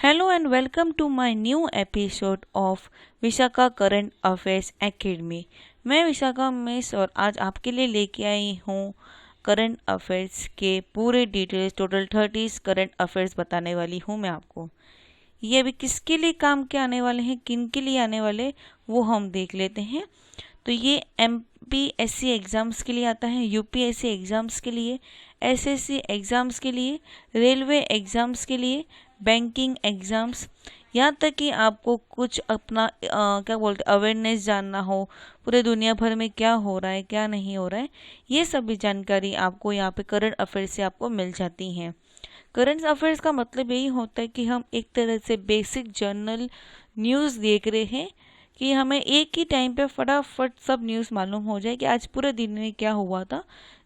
Hello and welcome to my new episode of Vishakha current affairs academy. मैं Vishakha miss और आज आपके लिए लेके आई हूँ करंट अफेयर्स के पूरे डिटेल्स। टोटल 30 करंट अफेयर्स बताने वाली हूँ मैं आपको। ये अभी किसके लिए काम के आने वाले हैं, किन के लिए आने वाले, वो हम देख लेते हैं। तो ये MPSC एग्ज़ाम्स के लिए आता है, UPSC एग्ज़ाम्स के लिए, SSC एग्ज़ाम्स के लिए, रेलवे एग्ज़ाम्स के लिए, बैंकिंग एग्ज़ाम्स, यहाँ तक कि आपको कुछ अपना क्या बोलते अवेयरनेस जानना हो, पूरे दुनिया भर में क्या हो रहा है क्या नहीं हो रहा है, ये सभी जानकारी आपको यहाँ पे करंट अफेयर्स से आपको मिल जाती हैं। करंट अफेयर्स का मतलब यही होता है कि हम एक तरह से बेसिक जर्नल न्यूज़ देख रहे हैं कि हमें एक ही टाइम पे फटाफट सब न्यूज़ मालूम हो जाए कि आज पूरे दिन में क्या हुआ था,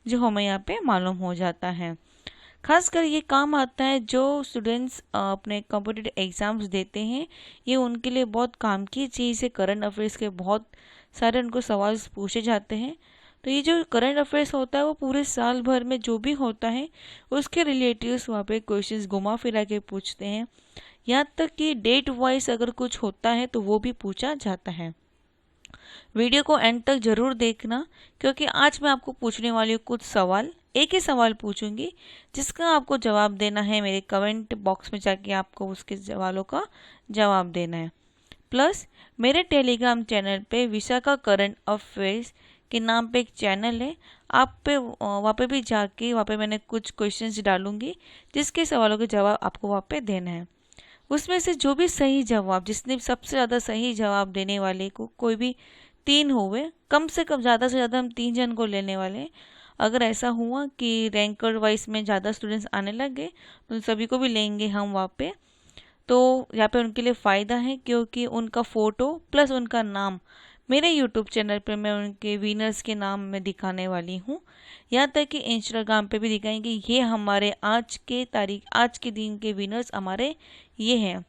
जो हमें यहाँ पे मालूम हो जाता है। खासकर ये काम आता है जो स्टूडेंट्स अपने कॉम्पिटिटिव एग्ज़ाम्स देते हैं, ये उनके लिए बहुत काम की चीज़ है। करंट अफेयर्स के बहुत सारे उनको सवाल पूछे जाते हैं। तो ये जो करंट अफेयर्स होता है वो पूरे साल भर में जो भी होता है उसके रिलेटिव्स वहाँ पे क्वेश्चंस घुमा फिरा के पूछते हैं। यहाँ तक कि डेट वाइज अगर कुछ होता है तो वो भी पूछा जाता है। वीडियो को एंड तक ज़रूर देखना, क्योंकि आज मैं आपको पूछने वाली हूँ कुछ सवाल। एक ही सवाल पूछूंगी जिसका आपको जवाब देना है। मेरे कमेंट बॉक्स में जाके आपको उसके सवालों का जवाब देना है। प्लस मेरे टेलीग्राम चैनल पे विशाखा करंट अफेयर्स के नाम पे एक चैनल है, आप पे वहाँ पे भी जाके वहाँ पे मैंने कुछ क्वेश्चंस डालूंगी जिसके सवालों के जवाब आपको वहाँ पे देना है। उसमें से जो भी सही जवाब, जिसने सबसे ज़्यादा सही जवाब देने वाले को, कोई भी 3 हुए, कम से कम ज़्यादा से ज़्यादा हम 3 जन को लेने वाले हैं। अगर ऐसा हुआ कि रैंकर वाइज में ज़्यादा स्टूडेंट्स आने लग गए तो सभी को भी लेंगे हम वहाँ पे। तो यहाँ पे उनके लिए फ़ायदा है क्योंकि उनका फ़ोटो प्लस उनका नाम मेरे यूट्यूब चैनल पे मैं उनके विनर्स के नाम में दिखाने वाली हूँ। यहाँ तक कि इंस्टाग्राम पे भी दिखाएंगे, ये हमारे आज के दिन के विनर्स हमारे ये हैं।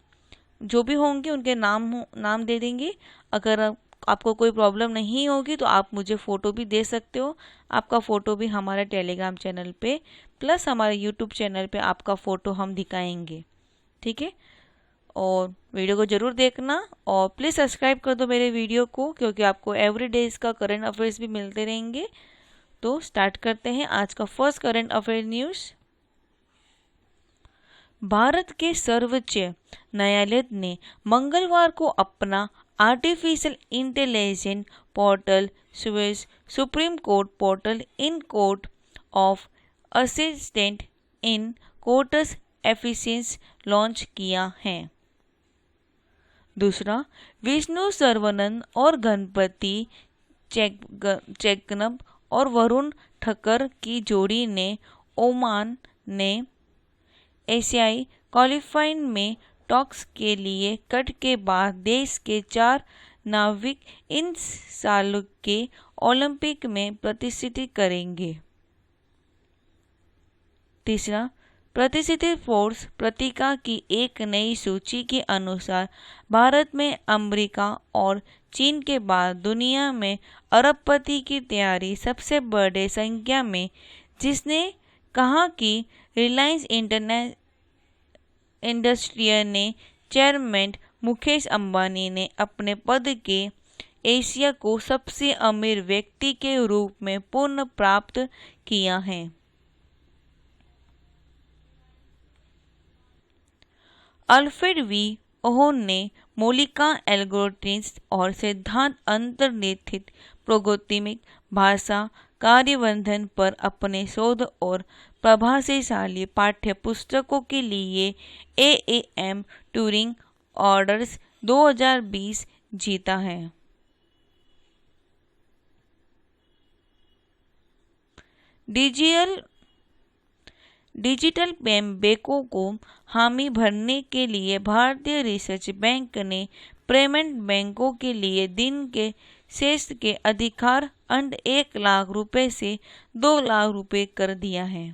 जो भी होंगे उनके नाम दे देंगे। अगर आपको कोई प्रॉब्लम नहीं होगी तो आप मुझे फ़ोटो भी दे सकते हो। आपका फ़ोटो भी हमारे टेलीग्राम चैनल पे प्लस हमारे यूट्यूब चैनल पे आपका फ़ोटो हम दिखाएंगे, ठीक है। और वीडियो को ज़रूर देखना और प्लीज़ सब्सक्राइब कर दो मेरे वीडियो को, क्योंकि आपको एवरी डे इसका करंट अफेयर्स भी मिलते रहेंगे। तो स्टार्ट करते हैं आज का first current affair news. Bharat के सर्वोच्च न्यायालय ने मंगलवार को अपना artificial intelligence portal supreme court portal in court of assistant in courts efficiency launch किया है। दूसरा, विष्णु सर्वनन और गणपति चेकनब और वरुण ठक्कर की जोड़ी ने ओमान ने एशियाई क्वालिफाइंग में टॉक्स के लिए कट के बाद देश के 4 नाविक इन साल के ओलंपिक में प्रतिष्ठित करेंगे। तीसरा, प्रतिष्ठित फोर्स पत्रिका की एक नई सूची के अनुसार भारत में अमेरिका और चीन के बाद दुनिया में अरबपति की तैयारी सबसे बड़े संख्या में, जिसने कहा कि रिलायंस इंडस्ट्रियल ने चेयरमैन मुकेश अंबानी ने अपने पद के एशिया को सबसे अमीर व्यक्ति के रूप में पुनः प्राप्त किया है। अल्फ्रेड वी ओहोन ने मौलिका एल्गोरिथम्स और सिद्धांत अंतर्निहित प्रोग्रामिंग भाषा कार्यवर्धन पर अपने शोध और प्रभावशाली पाठ्य पुस्तकों के लिए AAM ट्यूरिंग ऑर्डर्स 2020 जीता है। डिजिटल बैंकों को हामी भरने के लिए भारतीय रिजर्व बैंक ने पेमेंट बैंकों के लिए दिन के शेष के अधिकार 1 लाख रुपए से 2 लाख रुपए कर दिया है।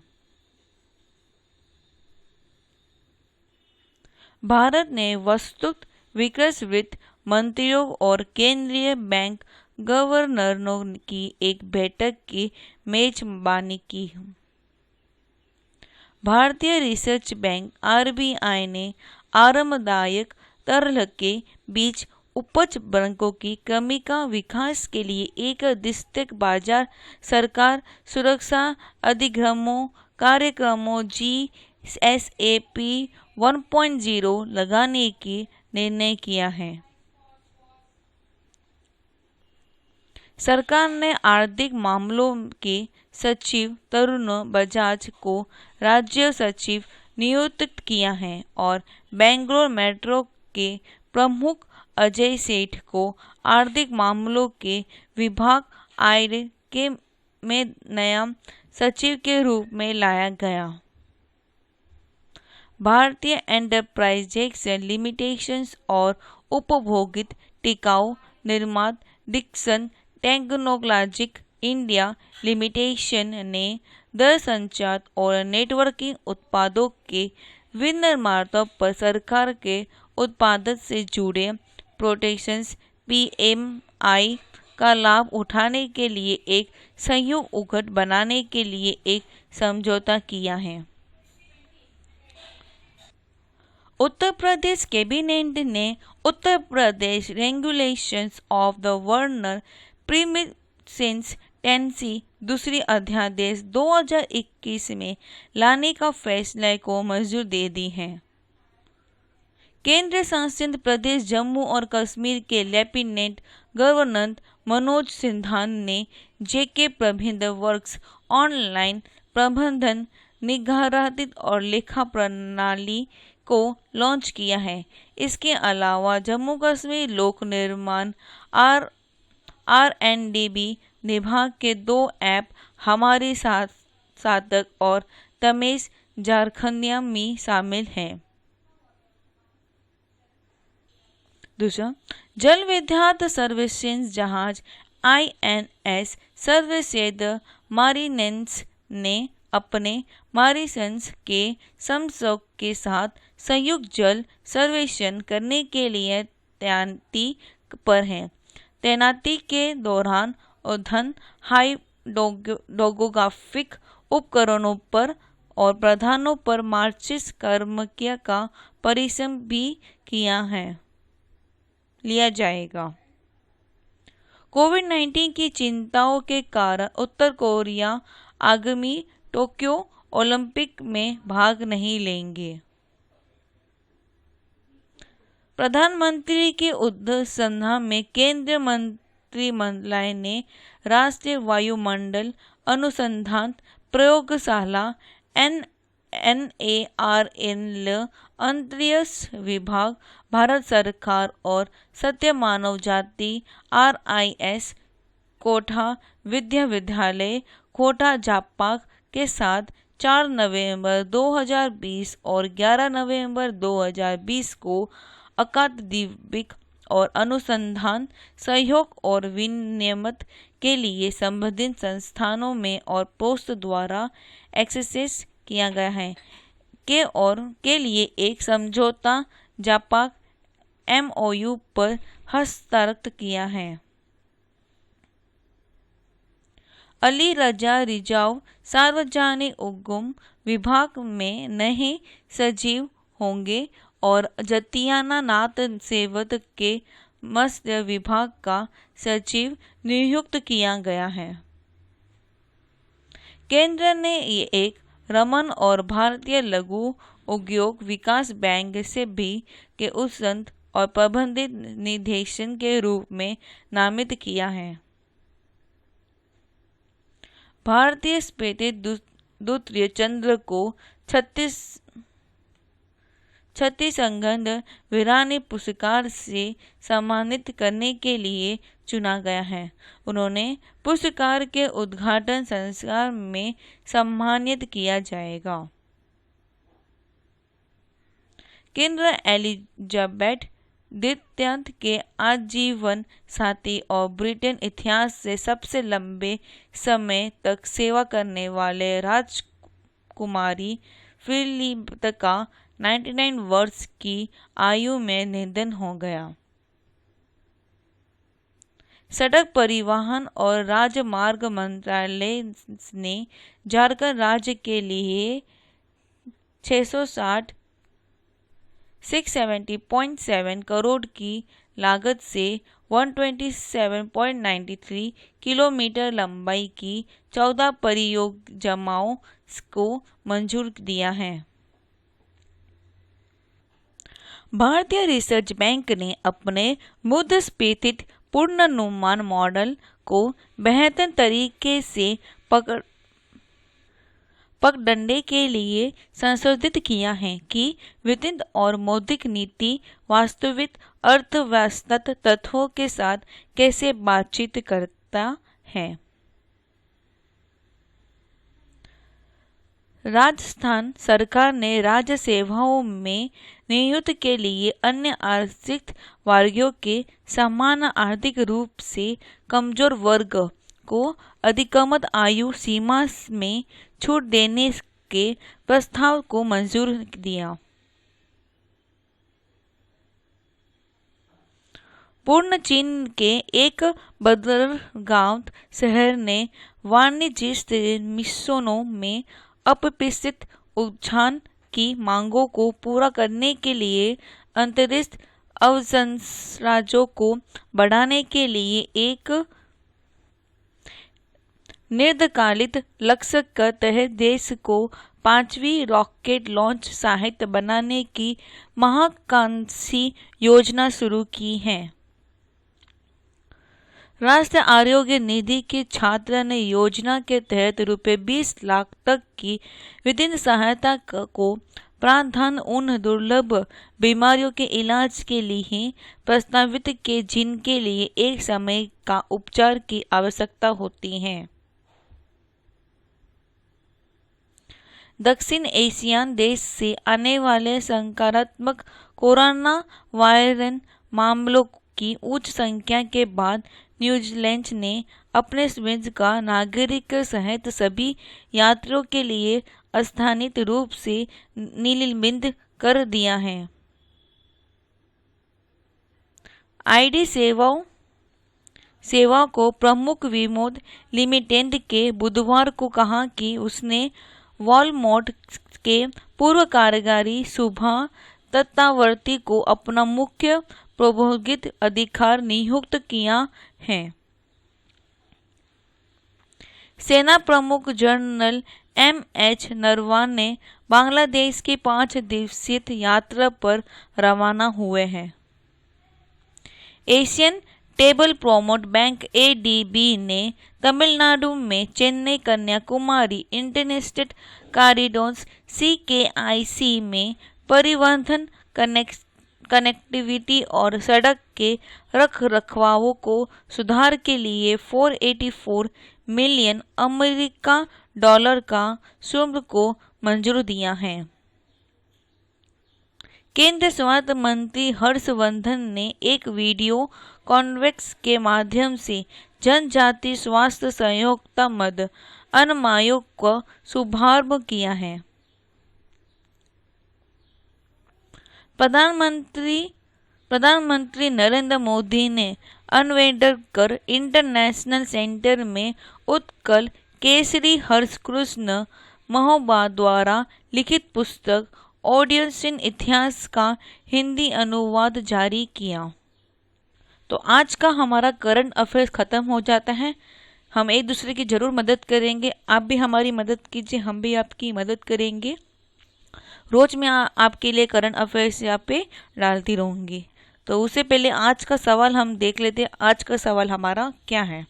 भारत ने वस्तुत विकास वित्त मंत्रियों और केंद्रीय बैंक गवर्नरों की एक बैठक की मेजबानी की। भारतीय रिजर्व बैंक RBI ने आरामदायक तरल के बीच उपज बैंकों की कमी का विकास के लिए एक दिस्तक बाजार सरकार सुरक्षा अधिगमों कार्यक्रमों GSAP 1.0 लगाने की निर्णय किया है। सरकार ने आर्थिक मामलों के सचिव तरुण बजाज को राज्य सचिव नियुक्त किया है और बेंगलोर मेट्रो के प्रमुख अजय सेठ को आर्थिक मामलों के विभाग आय के में नया सचिव के रूप में लाया गया। भारतीय एंटरप्राइजेज लिमिटेशंस और उपभोगित टिकाऊ निर्मात डिक्सन टेक्नोलॉजिक इंडिया लिमिटेशन ने दूरसंचार और नेटवर्किंग उत्पादों के विनिर्माताओं पर सरकार के उत्पादन से जुड़े प्रोटेक्शंस PMI का लाभ उठाने के लिए एक संयुक्त उकट बनाने के लिए एक समझौता किया है। उत्तर प्रदेश कैबिनेट ने Uttar Pradesh regulations of the वर्नर प्रीमिसेंस टेनेंसी दूसरी अध्यादेश 2021 में लाने का फैसले को मंजूरी दे दी है। केंद्र शासित प्रदेश जम्मू और कश्मीर के लेफ्टिनेंट गवर्नर मनोज सिन्हा ने JK प्रबंध वर्क्स ऑनलाइन प्रबंधन निगरानी और लेखा प्रणाली को लॉन्च किया है। इसके अलावा जम्मू कश्मीर लोक निर्माण RNDB विभाग के 2 ऐप हमारे साथक और तमेश झारखंडिया में शामिल हैं। दूसरा, जल विद्युत सर्विसेज जहाज INS सर्वश्रेष्ठ मारिनेंस ने अपने मॉरिशस के समकक्ष के साथ संयुक्त जल सर्वेक्षण करने के लिए तैनाती पर है। तैनाती के दौरान उद्वहन हाइड्रोग्राफिक उपकरणों पर और प्रधानों पर मार्चिस कर्मक्रिया का परीक्षण भी लिया जाएगा। कोविड-19 की चिंताओं के कारण उत्तर कोरिया आगामी टोक्यो ओलंपिक में भाग नहीं लेंगे। प्रधानमंत्री के अनुसंधान में केंद्रीय मंत्रिमंडल ने राष्ट्रीय वायुमंडल अनुसंधान प्रयोगशाला NARNL अंतरिक्ष विभाग भारत सरकार और सत्य मानव जाति RIS कोटा विश्वविद्यालय कोटा जापाक के साथ 4 नवंबर 2020 और 11 नवंबर 2020 को अकादमिक और अनुसंधान सहयोग और विनिमय के लिए संबंधित संस्थानों में और पोस्ट द्वारा एक्सेस किया गया है के लिए एक समझौता जापाक MOU पर हस्ताक्षर किया है। अली रजा रिजाव सार्वजनिक उद्यम विभाग में नए सचिव होंगे और जतियाना नाथ सेवत के मत्स्य विभाग का सचिव नियुक्त किया गया है। केंद्र ने एक रमन और भारतीय लघु उद्योग विकास बैंक से भी के उन्नत और प्रबंधित निदेशक के रूप में नामित किया है। भारतीय स्पेस दूत चंद्र को छत्तीसगढ़ वीरानी पुरस्कार से सम्मानित करने के लिए चुना गया है। उन्होंने पुरस्कार के उद्घाटन संस्कार में सम्मानित किया जाएगा। केंद्र एलिजाबेथ द्वितीय के आजीवन साथी और ब्रिटेन इतिहास से सबसे लंबे समय तक सेवा करने वाले राजकुमारी फिलिप का 99 वर्ष की आयु में निधन हो गया। सड़क परिवहन और राजमार्ग मंत्रालय ने झारखंड राज्य के लिए 660 670.7 करोड़ की लागत से 127.93 किलोमीटर लंबाई की 14 परियोजनाओं को मंजूर दिया है। भारतीय रिजर्व बैंक ने अपने मुद्रास्फीति पूर्वानुमान मॉडल को बेहतर तरीके से पगडंडे के लिए संशोधित किया है कि वित्तीय और मौद्रिक नीति वास्तविक अर्थव्यवस्था तत्वों के साथ कैसे बातचीत करता है। राजस्थान सरकार ने राज्य सेवाओं में नियुक्ति के लिए अन्य आर्थिक वर्गों के समान आर्थिक रूप से कमजोर वर्ग को अधिकतम आयु सीमा में छूट देने के प्रस्ताव को मंजूर दिया। पूर्व चीन के एक बंदरगाह शहर ने वाणिज्यिक मिशनों में अप्रत्याशित उछाल की मांगों को पूरा करने के लिए अंतरिक्ष अवसंरचनाओं को बढ़ाने के लिए एक निर्धारित लक्ष्य के तहत देश को 5वीं रॉकेट लॉन्च साइट बनाने की महत्वाकांक्षी योजना शुरू की है। राष्ट्रीय आरोग्य निधि के छात्र ने योजना के तहत ₹20 लाख तक की वित्तीय सहायता को प्रावधान उन दुर्लभ बीमारियों के इलाज के लिए प्रस्तावित के जिनके लिए एक समय का उपचार की आवश्यकता होती है। दक्षिण एशियाई देश से आने वाले संक्रामक कोरोना वायरस मामलों की उच्च संख्या के बाद न्यूजीलैंड ने अपने स्वयं का नागरिक सहित सभी यात्रियों के लिए स्थानिक रूप से निलंबित कर दिया है। आईडी सेवा को प्रमुख विमोद लिमिटेड के बुधवार को कहा कि उसने वॉलमार्ट के पूर्व कार्यकारी शुभा तत्तावर्ती को अपना मुख्य प्रबंधकीय अधिकारी नियुक्त किया है। सेना प्रमुख जनरल एमएच नरवाने बांग्लादेश की 5 दिवसीय यात्रा पर रवाना हुए हैं। एशियन डेवलपमेंट बैंक एडीबी ने तमिलनाडु में चेन्नई कन्याकुमारी इंटरनेशनल कॉरिडोर सीकेआईसी में परिवहन कनेक्टिविटी और सड़क के रखरखाव को सुधार के लिए $484 मिलियन का शुल्क को मंजूर दिया है। केंद्रीय स्वास्थ्य मंत्री हर्षवर्धन ने एक वीडियो कॉन्फ्रेंस के माध्यम से जनजातीय स्वास्थ्य सहयोग मद अनुमायों का शुभारंभ किया है। प्रधानमंत्री नरेंद्र मोदी ने अम्बेडकर इंटरनेशनल सेंटर में उत्कल केसरी हर्षकृष्ण महोबा द्वारा लिखित पुस्तक ऑडियंसिन इतिहास का हिंदी अनुवाद जारी किया। तो आज का हमारा करंट अफेयर्स खत्म हो जाता है। हम एक दूसरे की जरूर मदद करेंगे, आप भी हमारी मदद कीजिए, हम भी आपकी मदद करेंगे। रोज मैं आपके लिए करंट अफेयर्स यहाँ पे डालती रहूँगी। तो उससे पहले आज का सवाल हम देख लेते हैं। आज का सवाल हमारा क्या है?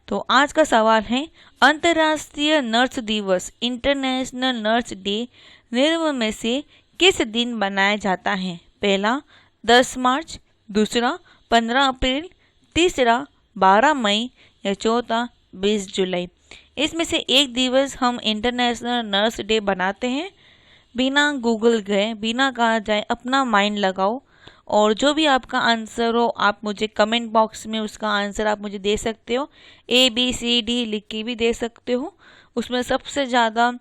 तो आज का सवाल है, अंतर्राष्ट्रीय नर्स दिवस इंटरनेशनल नर्स डे निम्न में से किस दिन मनाया जाता है? पहला 10 मार्च, दूसरा 15 अप्रैल, तीसरा 12 मई या चौथा 20 जुलाई। इसमें से एक दिवस हम इंटरनेशनल नर्स डे बनाते हैं। बिना गूगल गए, बिना कहा जाए, अपना माइंड लगाओ और जो भी आपका आंसर हो आप मुझे कमेंट बॉक्स में उसका आंसर आप मुझे दे सकते हो। ABCD लिख के भी दे सकते हो। उसमें सबसे ज़्यादा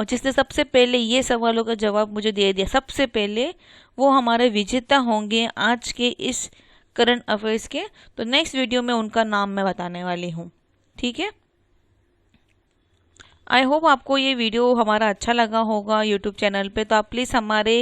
जिसने सबसे पहले ये सवालों का जवाब मुझे दे दिया सबसे पहले, वो हमारे विजेता होंगे आज के इस करंट अफेयर्स के। तो नेक्स्ट वीडियो में उनका नाम मैं बताने वाली हूँ, ठीक है। आई होप आपको ये वीडियो हमारा अच्छा लगा होगा यूट्यूब चैनल पे। तो आप प्लीज़ हमारे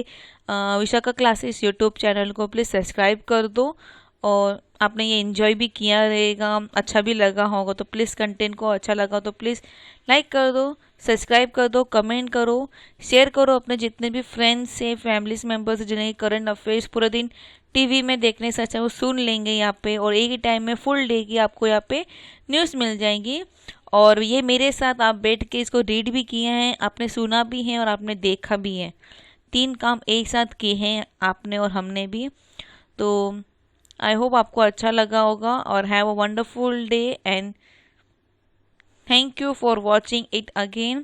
विशाखा क्लासेस यूट्यूब चैनल को प्लीज़ सब्सक्राइब कर दो, और आपने ये एंजॉय भी किया रहेगा, अच्छा भी लगा होगा। तो प्लीज़ कंटेंट को अच्छा लगा तो प्लीज़ लाइक कर दो, सब्सक्राइब कर दो, कमेंट करो, शेयर करो अपने जितने भी फ्रेंड्स से, फैमिलीज मेम्बर्स से जिन्हें करंट अफेयर्स पूरे दिन टीवी में देखने से अच्छा वो सुन लेंगे यहाँ पे, और एक ही टाइम में फुल डे की आपको यहाँ पे न्यूज़ मिल जाएंगी। और ये मेरे साथ आप बैठ के इसको रीड भी किए हैं, आपने सुना भी है और आपने देखा भी है। 3 काम एक साथ किए हैं आपने और हमने भी। तो आई होप आपको अच्छा लगा होगा, और have a wonderful day and thank you for watching it again.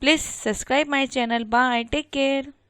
Please subscribe my channel. Bye. Take care.